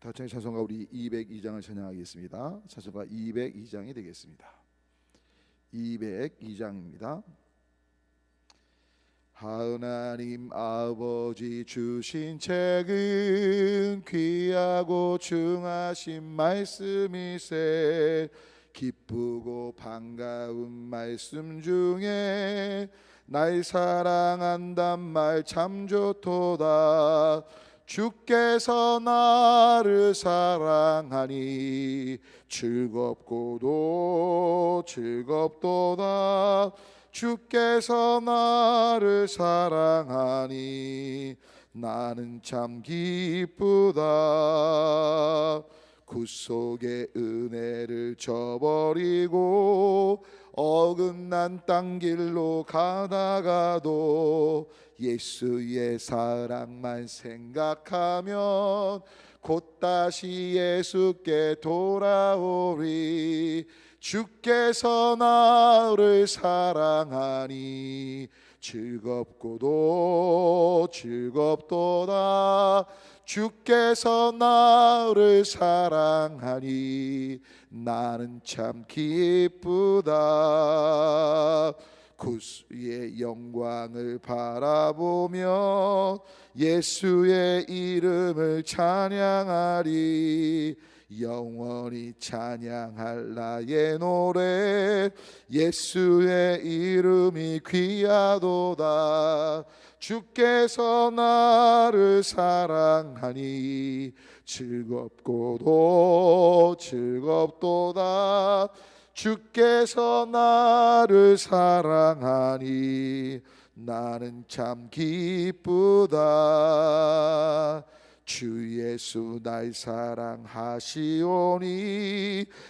다같이 찬송가 우리 202장을 찬양하겠습니다. 찬송가 202장이 되겠습니다. 202장입니다. 하나님 아버지 주신 책은 귀하고 중하신 말씀이세. 기쁘고 반가운 말씀 중에 날 사랑한단 말 참 좋도다. 주께서 나를 사랑하니 즐겁고도 즐겁도다. 주께서 나를 사랑하니 나는 참 기쁘다. 구속의 은혜를 저버리고 어긋난 땅 길로 가다가도 예수의 사랑만 생각하면 곧 다시 예수께 돌아오리. 주께서 나를 사랑하니 즐겁고도 즐겁도다. 주께서 나를 사랑하니 나는 참 기쁘다. 구주의 영광을 바라보며 예수의 이름을 찬양하리. 영원히 찬양할 나의 노래 예수의 이름이 귀하도다. 주께서 나를 사랑하니 즐겁고도 즐겁도다. 주께서 나를 사랑하니 나는 참 기쁘다. 주 예수 날 사랑하시오니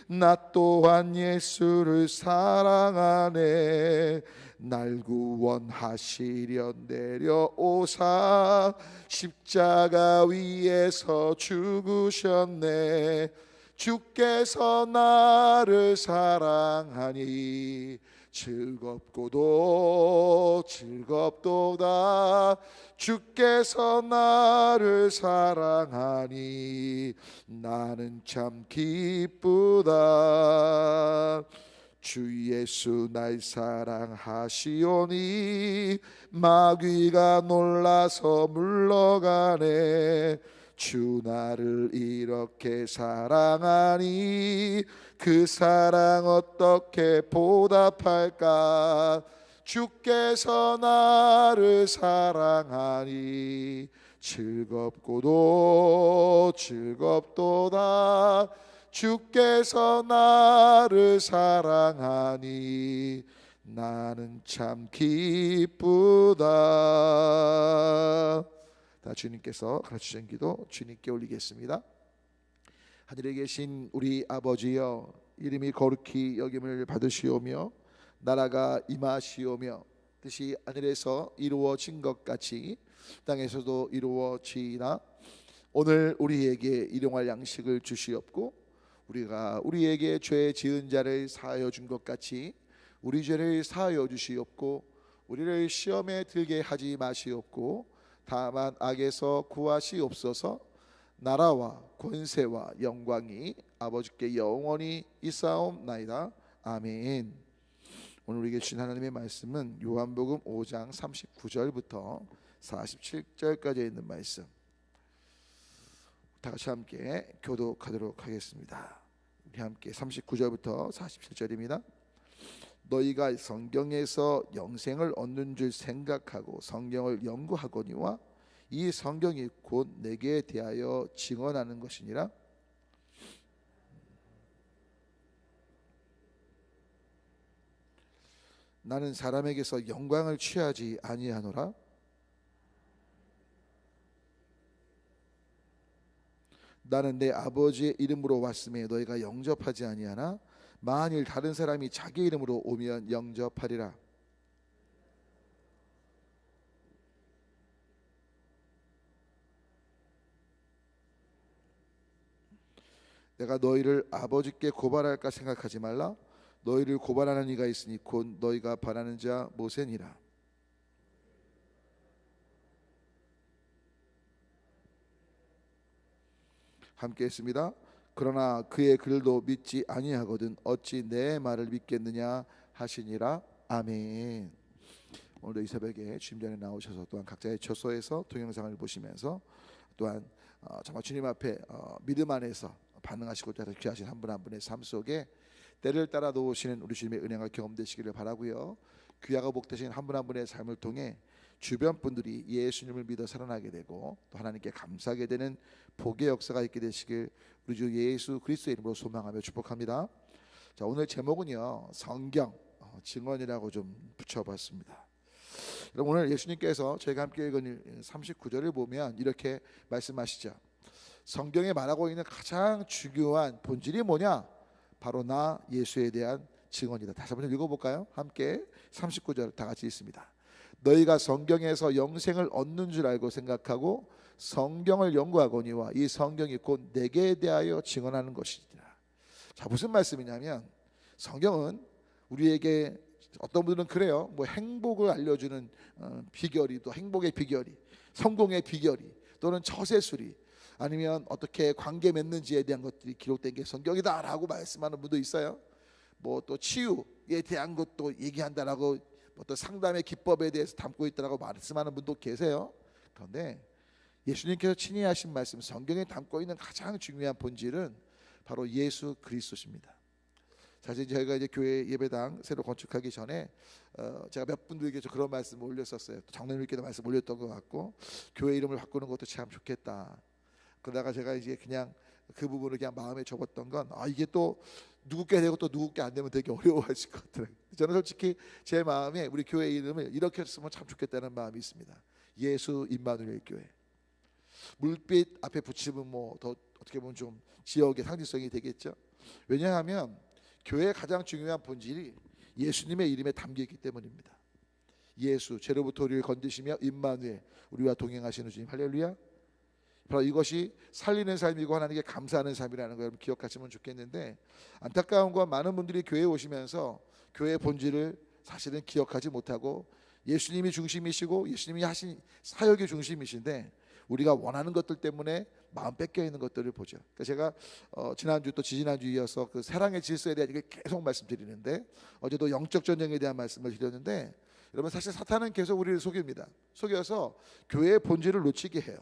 나 또한 예수를 사랑하네. 날 구원하시려 내려오사 십자가 위에서 죽으셨네. 주께서 나를 사랑하니 즐겁고도 즐겁도다. 주께서 나를 사랑하니 나는 참 기쁘다. 주 예수 날 사랑하시오니 마귀가 놀라서 물러가네. 주 나를 이렇게 사랑하니 그 사랑 어떻게 보답할까. 주께서 나를 사랑하니 즐겁고도 즐겁도다. 주께서 나를 사랑하니 나는 참 기쁘다. 다 주님께서 가르치신 기도 주님께 올리겠습니다. 하늘에 계신 우리 아버지여, 이름이 거룩히 여김을 받으시오며 나라가 임하시오며 뜻이 하늘에서 이루어진 것 같이 땅에서도 이루어지이다. 오늘 우리에게 일용할 양식을 주시옵고 우리가 우리에게 죄 지은 자를 사하여 준 것 같이 우리 죄를 사하여 주시옵고 우리를 시험에 들게 하지 마시옵고 다만 악에서 구하시옵소서. 나라와 권세와 영광이 아버지께 영원히 있사옵나이다. 아멘. 오늘 우리에게 주신 하나님의 말씀은 요한복음 5장 39절부터 47절까지 있는 말씀, 다 같이 함께 교독하도록 하겠습니다. 우리 함께 39절부터 47절입니다. 너희가 성경에서 영생을 얻는 줄 생각하고 성경을 연구하거니와 이 성경이 곧 내게 대하여 증언하는 것이니라. 나는 사람에게서 영광을 취하지 아니하노라. 나는 내 아버지의 이름으로 왔음에 너희가 영접하지 아니하나 만일 다른 사람이 자기 이름으로 오면 영접하리라. 내가 너희를 아버지께 고발할까 생각하지 말라. 너희를 고발하는 이가 있으니 곧 너희가 바라는 자 모세니라. 함께 했습니다. 그러나 그의 글도 믿지 아니하거든 어찌 내 말을 믿겠느냐 하시니라. 아멘. 오늘도 이 새벽에 주님전에 나오셔서 또한 각자의 처소에서 동영상을 보시면서 또한 정말 주님 앞에 믿음 안에서 반응하시고자 귀하신 한 분 한 분의 삶 속에 때를 따라 놓으시는 우리 주님의 은혜가 경험되시기를 바라고요. 귀하고 복되신 한 분 한 분의 삶을 통해 주변 분들이 예수님을 믿어 살아나게 되고 또 하나님께 감사하게 되는 복의 역사가 있게 되시길 우리 주 예수 그리스도의 이름으로 소망하며 축복합니다. 자, 오늘 제목은요, 성경 증언이라고 좀 붙여봤습니다. 여러분, 오늘 예수님께서 저희가 함께 읽은 39절을 보면 이렇게 말씀하시죠. 성경에 말하고 있는 가장 중요한 본질이 뭐냐? 바로 나 예수에 대한 증언이다. 다시 한번 읽어볼까요? 함께 39절 다 같이 읽습니다. 너희가 성경에서 영생을 얻는 줄 알고 생각하고 성경을 연구하거니와 이 성경이 곧 내게 대하여 증언하는 것이니라. 자, 무슨 말씀이냐면 성경은 우리에게 어떤 분들은 그래요. 뭐 행복을 알려주는 비결이, 또 행복의 비결이, 성공의 비결이, 또는 처세술이, 아니면 어떻게 관계 맺는지에 대한 것들이 기록된 게 성경이다라고 말씀하는 분도 있어요. 뭐 또 치유에 대한 것도 얘기한다라고, 어떤 상담의 기법에 대해서 담고 있다라고 말씀하는 분도 계세요. 그런데 예수님께서 친히 하신 말씀, 성경에 담고 있는 가장 중요한 본질은 바로 예수 그리스도십니다. 사실 저희가 이제 교회 예배당 새로 건축하기 전에 제가 몇 분들에게 그런 말씀을 올렸었어요. 또 장로님께도 말씀 올렸던 것 같고, 교회 이름을 바꾸는 것도 참 좋겠다. 그러다가 제가 이제 그냥 그 부분을 그냥 마음에 접었던 건, 이게 또 누구께 되고 또 누구께 안 되면 되게 어려워하실 것 같더라고요. 저는 솔직히 제 마음에 우리 교회 이름을 이렇게 했으면 참 좋겠다는 마음이 있습니다. 예수 임마누엘 교회. 물빛 앞에 붙이면 뭐 더 어떻게 보면 좀 지역의 상징성이 되겠죠. 왜냐하면 교회의 가장 중요한 본질이 예수님의 이름에 담겨 있기 때문입니다. 예수, 죄로부터 우리를 건지시며 임마누엘, 우리와 동행하시는 주님. 할렐루야. 바로 이것이 살리는 삶이고 하나님께 감사하는 삶이라는 걸 여러분 기억하시면 좋겠는데, 안타까운 건 많은 분들이 교회에 오시면서 교회의 본질을 사실은 기억하지 못하고 예수님이 중심이시고 예수님이 하신 사역이 중심이신데 우리가 원하는 것들 때문에 마음 뺏겨 있는 것들을 보죠. 그러니까 제가 지난주 또 지지난주 이어서 그 사랑의 질서에 대한 얘기를 계속 말씀드리는데, 어제도 영적 전쟁에 대한 말씀을 드렸는데, 여러분 사실 사탄은 계속 우리를 속입니다. 속여서 교회의 본질을 놓치게 해요.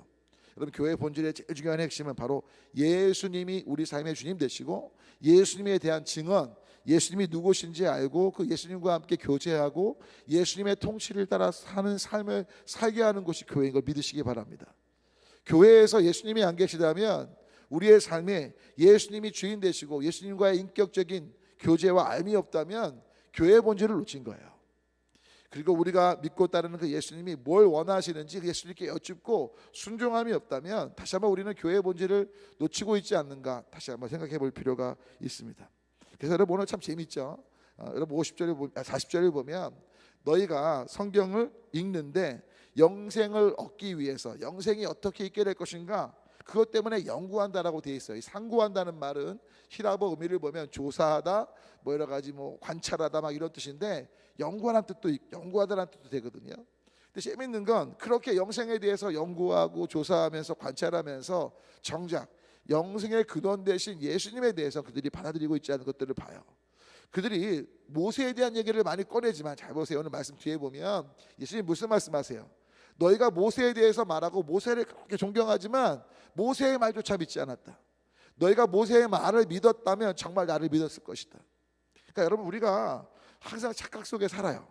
여러분, 교회의 본질의 제일 중요한 핵심은 바로 예수님이 우리 삶의 주님 되시고 예수님에 대한 증언, 예수님이 누구신지 알고 그 예수님과 함께 교제하고 예수님의 통치를 따라 사는 삶을 살게 하는 것이 교회인 걸 믿으시기 바랍니다. 교회에서 예수님이 안 계시다면 우리의 삶에 예수님이 주인 되시고 예수님과의 인격적인 교제와 알미 없다면 교회의 본질을 놓친 거예요. 그리고 우리가 믿고 따르는 그 예수님이 뭘 원하시는지 그 예수님께 여쭙고 순종함이 없다면 다시 한번 우리는 교회의 본질을 놓치고 있지 않는가, 다시 한번 생각해 볼 필요가 있습니다. 그래서 여러분 오늘 참 재밌죠. 여러분 40절을 보면 너희가 성경을 읽는데 영생을 얻기 위해서, 영생이 어떻게 있게 될 것인가, 그것 때문에 연구한다라고 되어 있어요. 상고한다는 말은 히라보 의미를 보면 조사하다, 뭐 여러 가지 뭐 관찰하다 막 이런 뜻인데, 연구하는 뜻도 있고 연구하다라는 뜻도 되거든요. 근데 재밌는 건 그렇게 영생에 대해서 연구하고 조사하면서 관찰하면서 정작 영생의 근원 대신 예수님에 대해서 그들이 받아들이고 있지 않은 것들을 봐요. 그들이 모세에 대한 얘기를 많이 꺼내지만, 잘 보세요. 오늘 말씀 뒤에 보면 예수님 무슨 말씀하세요? 너희가 모세에 대해서 말하고 모세를 그렇게 존경하지만 모세의 말조차 믿지 않았다. 너희가 모세의 말을 믿었다면 정말 나를 믿었을 것이다. 그러니까 여러분, 우리가 항상 착각 속에 살아요.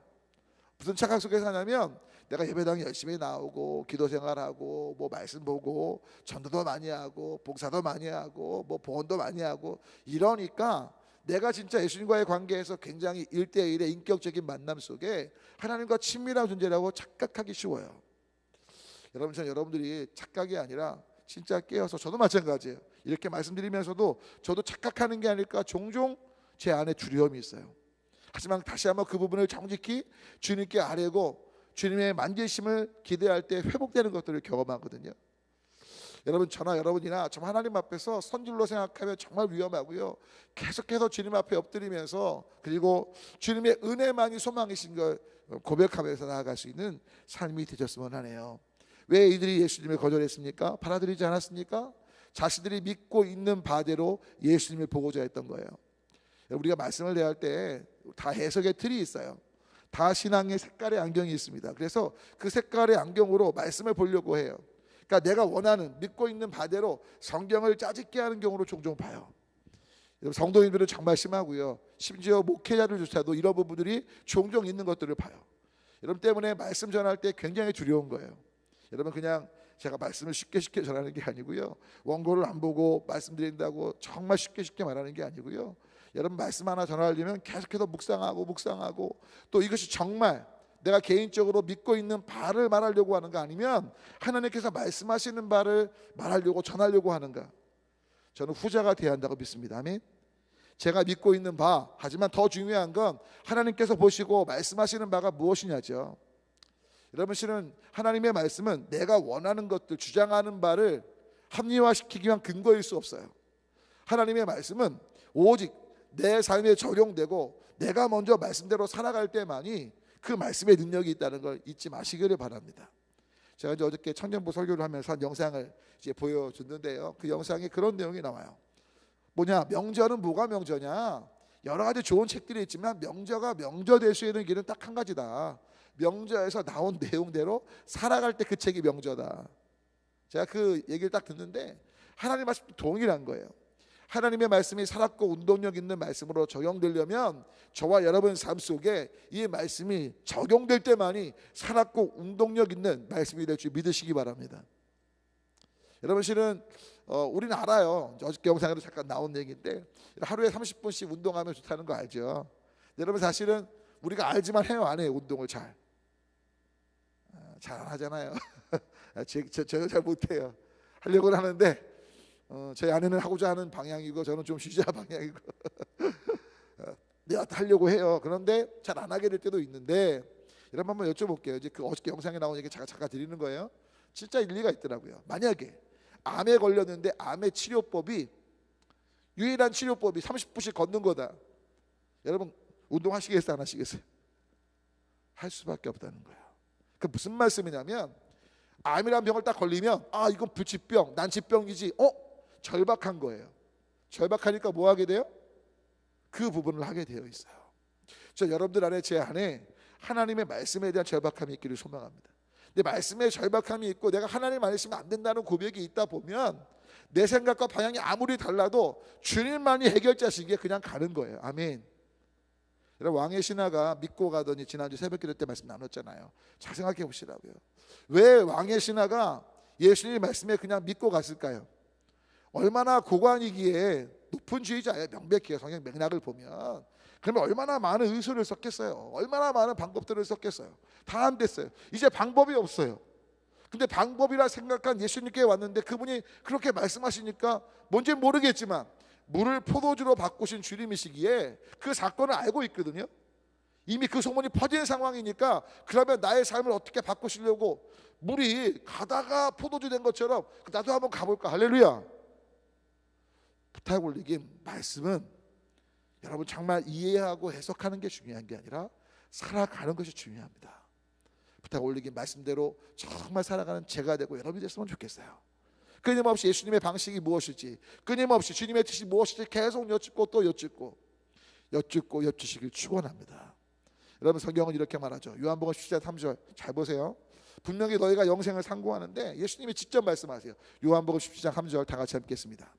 무슨 착각 속에 사냐면, 내가 예배당에 열심히 나오고 기도 생활하고 뭐 말씀 보고 전도도 많이 하고 봉사도 많이 하고 뭐 보험도 많이 하고 이러니까 내가 진짜 예수님과의 관계에서 굉장히 1대1의 인격적인 만남 속에 하나님과 친밀한 존재라고 착각하기 쉬워요. 여러분, 저는 여러분들이 착각이 아니라 진짜 깨어서, 저도 마찬가지예요. 이렇게 말씀드리면서도 저도 착각하는 게 아닐까 종종 제 안에 두려움이 있어요. 하지만 다시 한번 그 부분을 정직히 주님께 아뢰고 주님의 만지심을 기대할 때 회복되는 것들을 경험하거든요. 여러분, 저나 여러분이나 참 하나님 앞에서 선줄로 생각하면 정말 위험하고요. 계속해서 주님 앞에 엎드리면서, 그리고 주님의 은혜만이 소망이신 걸 고백하면서 나아갈 수 있는 삶이 되셨으면 하네요. 왜 이들이 예수님을 거절했습니까? 받아들이지 않았습니까? 자신들이 믿고 있는 바대로 예수님을 보고자 했던 거예요. 우리가 말씀을 대할 때 다 해석의 틀이 있어요. 다 신앙의 색깔의 안경이 있습니다. 그래서 그 색깔의 안경으로 말씀을 보려고 해요. 그러니까 내가 원하는 믿고 있는 바대로 성경을 짜집게 하는 경우를 종종 봐요. 성도님들은 정말 심하고요. 심지어 목회자들조차도 이런 부분들이 종종 있는 것들을 봐요. 여러분 때문에 말씀 전할 때 굉장히 두려운 거예요. 여러분 그냥 제가 말씀을 쉽게 전하는 게 아니고요. 원고를 안 보고 말씀드린다고 정말 쉽게 말하는 게 아니고요. 여러분 말씀 하나 전하려면 계속해서 묵상하고 또 이것이 정말 내가 개인적으로 믿고 있는 바를 말하려고 하는가, 아니면 하나님께서 말씀하시는 바를 말하려고 전하려고 하는가. 저는 후자가 돼야 한다고 믿습니다. 아멘. 제가 믿고 있는 바, 하지만 더 중요한 건 하나님께서 보시고 말씀하시는 바가 무엇이냐죠. 여러분 실은 하나님의 말씀은 내가 원하는 것들, 주장하는 바를 합리화시키기 위한 근거일 수 없어요. 하나님의 말씀은 오직 내 삶에 적용되고 내가 먼저 말씀대로 살아갈 때만이 그 말씀의 능력이 있다는 걸 잊지 마시기를 바랍니다. 제가 이제 어저께 청년부 설교를 하면서 한 영상을 이제 보여줬는데요. 그 영상에 그런 내용이 나와요. 뭐냐, 명저는 뭐가 명저냐? 여러 가지 좋은 책들이 있지만 명저가 명저 될 수 있는 길은 딱 한 가지다. 명저에서 나온 내용대로 살아갈 때 그 책이 명저다. 제가 그 얘기를 딱 듣는데 하나님 말씀도 동일한 거예요. 하나님의 말씀이 살았고 운동력 있는 말씀으로 적용되려면 저와 여러분 삶 속에 이 말씀이 적용될 때만이 살았고 운동력 있는 말씀이 될 줄 믿으시기 바랍니다. 여러분 실은 우리는 알아요. 어저께 영상에도 잠깐 나온 얘기인데 하루에 30분씩 운동하면 좋다는 거 알죠. 여러분 사실은 우리가 알지만 해요, 안 해요? 운동을 잘 안 하잖아요. 저는 잘 못해요. 하려고는 하는데 저희 아내는 하고자 하는 방향이고 저는 좀 쉬자 방향이고 내가 하려고 해요. 그런데 잘 안 하게 될 때도 있는데, 여러분 한번 여쭤볼게요. 이제 그 어저께 영상에 나온 얘기 잠깐 드리는 거예요. 진짜 일리가 있더라고요. 만약에 암에 걸렸는데 암의 치료법이, 유일한 치료법이 30분씩 걷는 거다. 여러분 운동하시겠어요, 안 하시겠어요? 할 수밖에 없다는 거예요. 그 무슨 말씀이냐면, 암이라는 병을 딱 걸리면 이건 불치병, 난치병이지. 절박한 거예요. 절박하니까 뭐 하게 돼요? 그 부분을 하게 되어 있어요. 저 여러분들 안에, 제 안에 하나님의 말씀에 대한 절박함이 있기를 소망합니다. 근데 말씀에 절박함이 있고 내가 하나님 말씀이 안 된다는 고백이 있다 보면 내 생각과 방향이 아무리 달라도 주님만이 해결자시기에 그냥 가는 거예요. 아멘. 여러분 왕의 신하가 믿고 가더니 지난주 새벽기도 때 말씀 나눴잖아요. 잘 생각해 보시라고요. 왜 왕의 신하가 예수님의 말씀에 그냥 믿고 갔을까요? 얼마나 고관이기에 높은 지휘자예요. 명백해요. 성경 맥락을 보면. 그러면 얼마나 많은 의술을 썼겠어요. 얼마나 많은 방법들을 썼겠어요. 다 안 됐어요. 이제 방법이 없어요. 근데 방법이라 생각한 예수님께 왔는데 그분이 그렇게 말씀하시니까 뭔지 모르겠지만 물을 포도주로 바꾸신 주님이시기에 그 사건을 알고 있거든요. 이미 그 소문이 퍼진 상황이니까 그러면 나의 삶을 어떻게 바꾸시려고, 물이 가다가 포도주 된 것처럼 나도 한번 가볼까. 할렐루야. 부탁 올리기, 말씀은 여러분 정말 이해하고 해석하는 게 중요한 게 아니라 살아가는 것이 중요합니다. 부탁 올리기 말씀대로 정말 살아가는 제가 되고 여러분이 됐으면 좋겠어요. 끊임없이 예수님의 방식이 무엇일지, 끊임없이 주님의 뜻이 무엇일지 계속 여쭙고 또 여쭈시길 축원합니다. 여러분 성경은 이렇게 말하죠. 요한복음 17장 3절 잘 보세요. 분명히 너희가 영생을 상고하는데 예수님이 직접 말씀하세요. 요한복음 17장 3절 다 같이 읽겠습니다.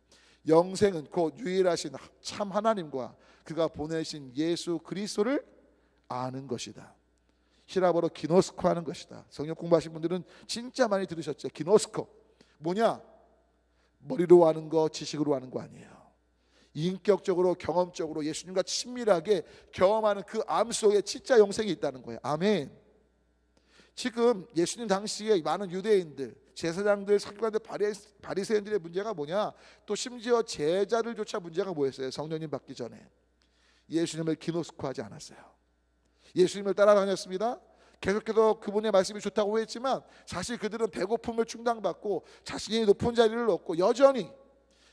영생은 곧 유일하신 참 하나님과 그가 보내신 예수 그리스도를 아는 것이다. 히라보로 기노스코 하는 것이다. 성경 공부하신 분들은 진짜 많이 들으셨죠. 기노스코 뭐냐? 머리로 아는 거, 지식으로 아는 거 아니에요. 인격적으로, 경험적으로 예수님과 친밀하게 경험하는 그 암 속에 진짜 영생이 있다는 거예요. 아멘. 지금 예수님 당시에 많은 유대인들, 제사장들, 서기관들, 바리새인들의 문제가 뭐냐? 또 심지어 제자들조차 문제가 뭐였어요? 성령님 받기 전에 예수님을 기노스코하지 않았어요. 예수님을 따라다녔습니다. 계속해서 그분의 말씀이 좋다고 했지만 사실 그들은 배고픔을 충당받고 자신이 높은 자리를 얻고 여전히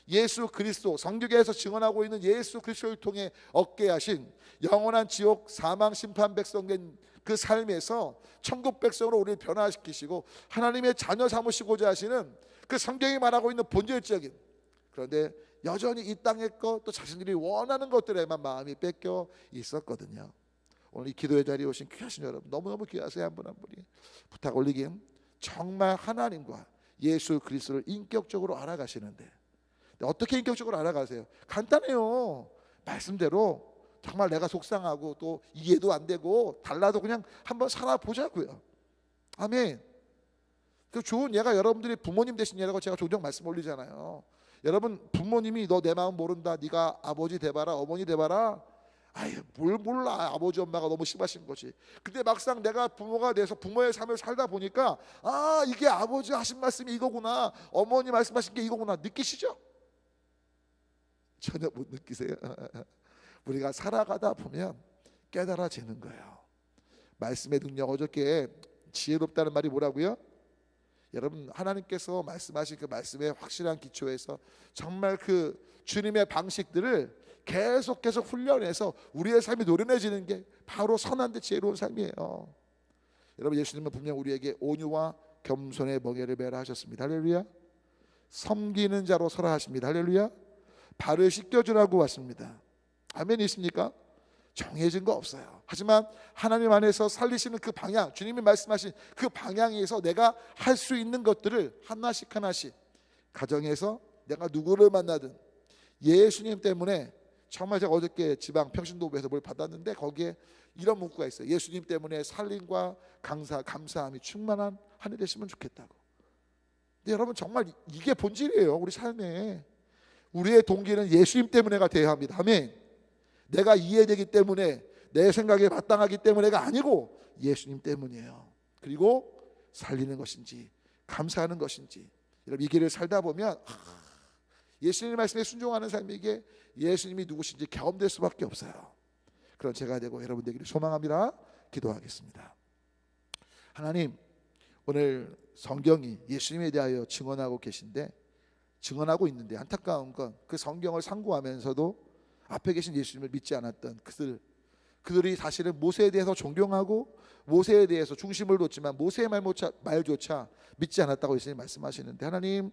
예수 그리스도, 성경에서 증언하고 있는 예수 그리스도를 통해 얻게 하신 영원한 지옥 사망 심판 백성된 그 삶에서 천국 백성으로 우리를 변화시키시고 하나님의 자녀 삼으시고자 하시는 그 성경이 말하고 있는 본질적인 그런데 여전히 이 땅의 것, 또 자신들이 원하는 것들에만 마음이 뺏겨 있었거든요. 오늘 이 기도의 자리에 오신 귀하신 여러분, 너무너무 귀하세요. 한 분 한 분이. 부탁 올리긴, 정말 하나님과 예수 그리스도를 인격적으로 알아가시는데, 어떻게 인격적으로 알아가세요? 간단해요. 말씀대로 정말 내가 속상하고 또 이해도 안 되고 달라도 그냥 한번 살아보자고요. 아멘. 그 좋은 예가 여러분들이 부모님 되신 예라고 제가 종종 말씀 올리잖아요. 여러분, 부모님이 너 내 마음 모른다, 네가 아버지 돼봐라, 어머니 돼봐라. 아유, 뭘 몰라. 아버지 엄마가 너무 심하신 거지. 근데 막상 내가 부모가 돼서 부모의 삶을 살다 보니까, 아, 이게 아버지 하신 말씀이 이거구나, 어머니 말씀하신 게 이거구나. 느끼시죠? 전혀 못 느끼세요? 우리가 살아가다 보면 깨달아지는 거예요. 말씀의 능력, 어저께 지혜롭다는 말이 뭐라고요? 여러분, 하나님께서 말씀하신 그 말씀의 확실한 기초에서 정말 그 주님의 방식들을 계속 훈련해서 우리의 삶이 노련해지는 게 바로 선한데 지혜로운 삶이에요. 여러분, 예수님은 분명 우리에게 온유와 겸손의 멍에를 매라 하셨습니다. 할렐루야. 섬기는 자로 서라 하십니다. 할렐루야. 발을 씻겨주라고 왔습니다. 아멘. 있습니까? 정해진 거 없어요. 하지만 하나님 안에서 살리시는 그 방향, 주님이 말씀하신 그 방향에서 내가 할 수 있는 것들을 하나씩 가정에서 내가 누구를 만나든, 예수님 때문에, 정말 제가 어저께 지방 평신도부에서 뭘 받았는데 거기에 이런 문구가 있어요. 예수님 때문에 살림과 감사함이 충만한 한 해 되시면 좋겠다고. 근데 여러분, 정말 이게 본질이에요. 우리 삶에 우리의 동기는 예수님 때문에가 되어야 합니다. 아멘. 내가 이해되기 때문에, 내 생각에 마땅하기 때문에가 아니고 예수님 때문이에요. 그리고 살리는 것인지 감사하는 것인지, 여러분, 이 길을 살다 보면 예수님 말씀에 순종하는 삶에게 예수님이 누구신지 경험될 수밖에 없어요. 그런 제가 되고 여러분 되기를 소망합니다. 기도하겠습니다. 하나님, 오늘 성경이 예수님에 대하여 증언하고 있는데 안타까운 건 그 성경을 상고하면서도 앞에 계신 예수님을 믿지 않았던 그들이 사실은 모세에 대해서 존경하고 모세에 대해서 중심을 뒀지만 모세의 말조차 믿지 않았다고 예수님 말씀하시는데, 하나님,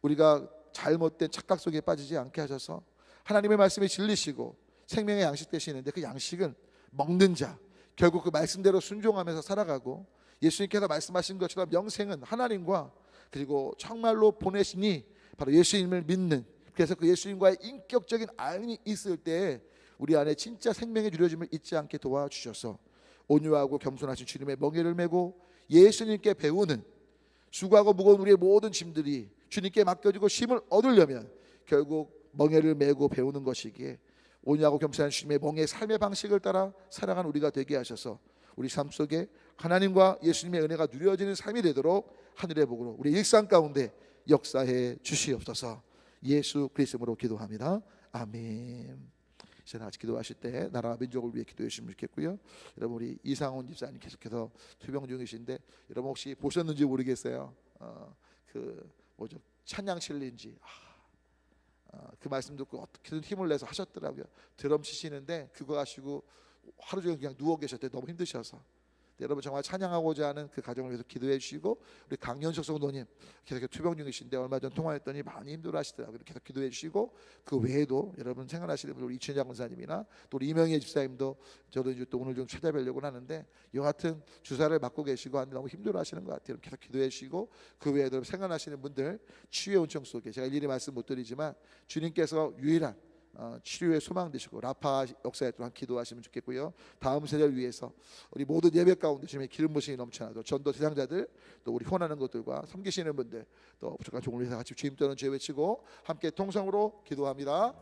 우리가 잘못된 착각 속에 빠지지 않게 하셔서 하나님의 말씀에 진리시고 생명의 양식 되시는데, 그 양식은 먹는 자, 결국 그 말씀대로 순종하면서 살아가고, 예수님께서 말씀하신 것처럼 영생은 하나님과 그리고 정말로 보내시니 바로 예수님을 믿는, 그래서 그 예수님과의 인격적인 알미 있을 때 우리 안에 진짜 생명의 누려짐을 잊지 않게 도와주셔서 온유하고 겸손하신 주님의 멍에를 메고 예수님께 배우는, 수고하고 무거운 우리의 모든 짐들이 주님께 맡겨지고 쉼을 얻으려면 결국 멍에를 메고 배우는 것이기에, 온유하고 겸손한 주님의 멍에의 삶의 방식을 따라 살아가는 우리가 되게 하셔서 우리 삶 속에 하나님과 예수님의 은혜가 누려지는 삶이 되도록 하늘의 복으로 우리 일상 가운데 역사해 주시옵소서. 예수 그리스도로 기도합니다. 아멘. 이제 같이 기도하실 때 나라와 민족을 위해 기도해 주시면 좋겠고요. 여러분, 우리 이상훈 집사님 계속해서 투병 중이신데, 여러분 혹시 보셨는지 모르겠어요. 찬양 실린지 그 말씀 듣고 어떻게든 힘을 내서 하셨더라고요. 드럼 치시는데 그거 하시고 하루 종일 그냥 누워 계셨대요. 너무 힘드셔서. 여러분, 정말 찬양하고자 하는 그 가정을 위해서 기도해 주시고, 우리 강연석 성도님 계속 투병 중이신데 얼마 전 통화했더니 많이 힘들어하시더라고요. 계속 기도해 주시고, 그 외에도 여러분 생각나시는 분들, 우리 이춘자 권사님이나 또 우리 이명희 집사님도 저도 이제 또 오늘 좀 찾아뵈려고 하는데 여하튼 주사를 맞고 계시고 너무 힘들어하시는 것 같아요. 계속 기도해 주시고, 그 외에도 생각나시는 분들 치유의 온청 속에, 제가 일일이 말씀 못 드리지만 주님께서 유일한 치료의 소망 되시고 라파 역사에 또한 기도하시면 좋겠고요. 다음 세대를 위해서 우리 모든 예배 가운데 주님의 기름 부으심이 넘쳐나도록 전도 대상자들, 또 우리 혼하는 것들과 섬기시는 분들, 또 부족한 종을 위해서 같이 주님 떠는 죄 외치고 함께 통성으로 기도합니다.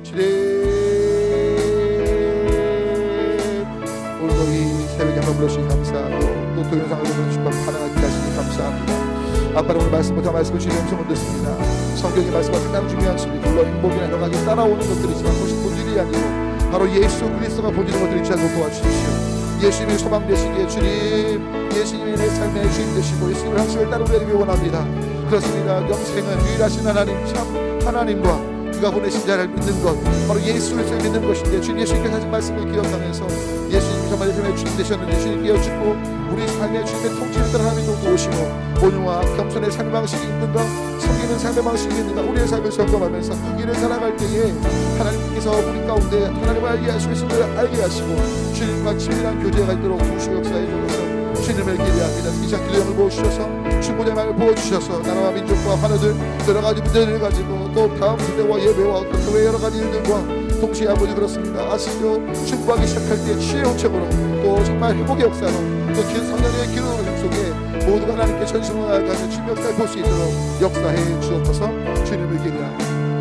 주님, 오늘도 이 새벽에 한번 불러주시니 감사하고 또 동영상을 보면 주님 반응하기 하시니 감사합니다. 아빠는 오늘 말씀부터 말씀을 주의 음성을 듣습니다. 성경의 말씀과 가장 중요한 진리, 물론 행복이나 여러 가지 따라오는 것들이지만 그것이 본질이 아니고 바로 예수 그리스도가 본질인 것들을 찾고 도와주십시오. 예수님의 소망 되시기에 주님, 예수님이 내 삶의 주인 되시고 예수님의 항식을 따르려고 원합니다. 그렇습니다. 영생은 유일하신 하나님, 참 하나님과 그가 보내신 자를 믿는 것, 바로 예수 그리스도를 믿는 것인데, 주님 예수님께서 하신 말씀을 기억하면서 예수님이 정말 내 삶의 주님 되셨는데 주님 깨어주고 우리 삶의 주님의 통치를 따라 하나님이 도우시고 온유와 겸손의 삶의 방식이 있는가, 섬기는 삶의 방식이 있는가, 우리의 삶을 점검하면서 그 길을 살아갈 때에 하나님께서 우리 가운데 하나님을 알게 하시고 예수님을 알게 하시고 주님과 친밀한 교제가 있도록 주시고 역사해 주셔서 주님을 기대합니다. 이 시간 기도형을 보여주셔서 충분히 말을 보여주셔서 나라와 민족과 하나들 여러 가지 문제를 가지고 또 다음 세대와 예배와 또 교회 여러 가지 일들과 동시에 아버지 그렇습니다. 아시죠? 충고하기 시작할 때 치유의 홍책으로 또 정말 회복의 역사로 또 성령의 기도로 속에 모두가 하나님께 전심을 나아가는 주님 역사를 볼 수 있도록 역사해 주옵소서. 주님을 기대합니다.